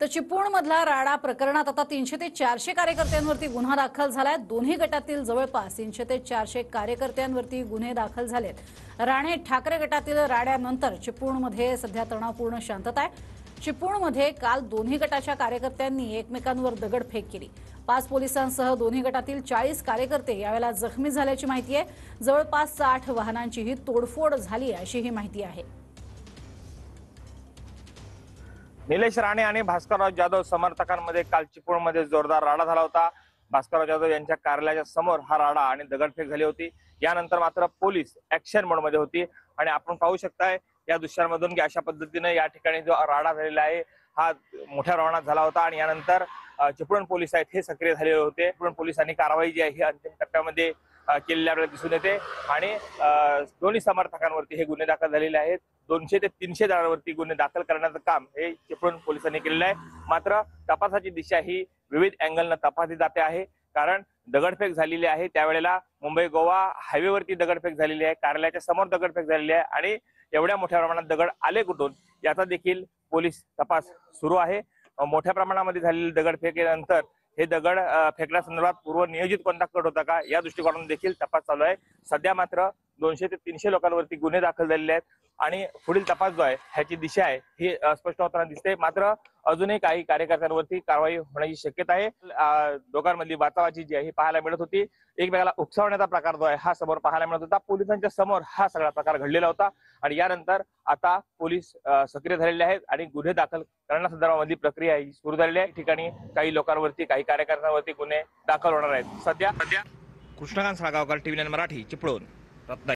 तर चिपळूणमधला राडा प्रकरणात आता 300 ते 400 कार्यकर्त्यांवरती गुन्हा दाखल झालाय। दोन्ही गटातील जवळपास 300 ते 400 कार्यकर्त्यांवरती गुन्हे दाखल झालेत। राणे ठाकरे गटातील राड्यानंतर चिपळूणमध्ये सध्या तणावपूर्ण शांतता आहे। चिपळूणमध्ये काल दोन्ही गटाच्या कार्यकर्त्यांनी एकमेकांवर दगडफेक केली। 5 पोलिसांसह दोन्ही गटातील 40 कार्यकर्ते यावेळेला जखमी झाल्याची माहिती आहे। जवळपास 60 वाहनांचीही तोडफोड झाली अशी ही माहिती आहे। निलेश राणे आणि भास्करराव जाधव समर्थकांमध्ये काल चिपळूणमध्ये जोरदार राडा झाला होता। भास्करराव जाधव यांच्या कार्यालयाच्या समोर हा राडा आणि दगडफेक झाली होती। यानंतर मात्र पोलीस ऍक्शन मोडमध्ये होती आणि आपण पाहू शकताय या दृश्यांमधून की अशा पद्धतीने या ठिकाणी जो राडा झालेला आहे हा मोठ्या प्रमाणात झाला होता आणि यानंतर चिपळूण पोलीस आहेत हे सक्रिय झालेले होते। चिपळूण पोलिसांनी कारवाई जी आहे ही अंतिम टप्प्यामध्ये केलेली आपल्याला दिसून येते आणि दोन्ही समर्थकांवरती हे गुन्हे दाखल झालेले आहेत। 200 ते 300 जणांवरती गुन्हे दाखल करण्याचं काम हे चिपळूण पोलिसांनी केलेलं आहे। मात्र तपासाची दिशा ही विविध अँगलनं तपासली जाते आहे, कारण दगडफेक झालेली आहे त्यावेळेला मुंबई गोवा हायवेवरती दगडफेक झालेली आहे, कार्यालयाच्या समोर दगडफेक झालेली आहे आणि एवढ्या मोठ्या प्रमाणात दगड आले कुठून याचा देखील पोलीस तपास सुरू आहे। मोठ्या प्रमाणामध्ये झालेली दगडफेकीनंतर हे दगड फेकण्यासंदर्भात पूर्व नियोजित कोणता कट होता का या दृष्टिकोनातून देखील तपास चालू आहे। सध्या मात्र 200 ते 300 लोकांवरती गुन्हे दाखल झालेले आहेत आणि पुढील तपास जो आहे ह्याची दिशा आहे ही स्पष्ट होताना दिसते। मात्र अजूनही काही कार्यकर्त्यांवरती कारवाई होण्याची शक्यता आहे। दोघांमधली वाचावाची जी आहे ही पाहायला मिळत होती। एकमेकाला उकसावण्याचा प्रकार जो आहे हा समोर पाहायला मिळत होता। पोलिसांच्या समोर हा सगळा प्रकार घडलेला होता आणि यानंतर आता पोलीस सक्रिय झालेले आहेत आणि गुन्हे दाखल करण्यासंदर्भामधली प्रक्रिया ही सुरू झालेली आहे। ठिकाणी काही लोकांवरती काही कार्यकर्त्यांवरती गुन्हे दाखल होणार आहेत। सध्या कृष्णकांत साळगावकर, TV9 मराठी, चिपळूण, रत्नागिरी।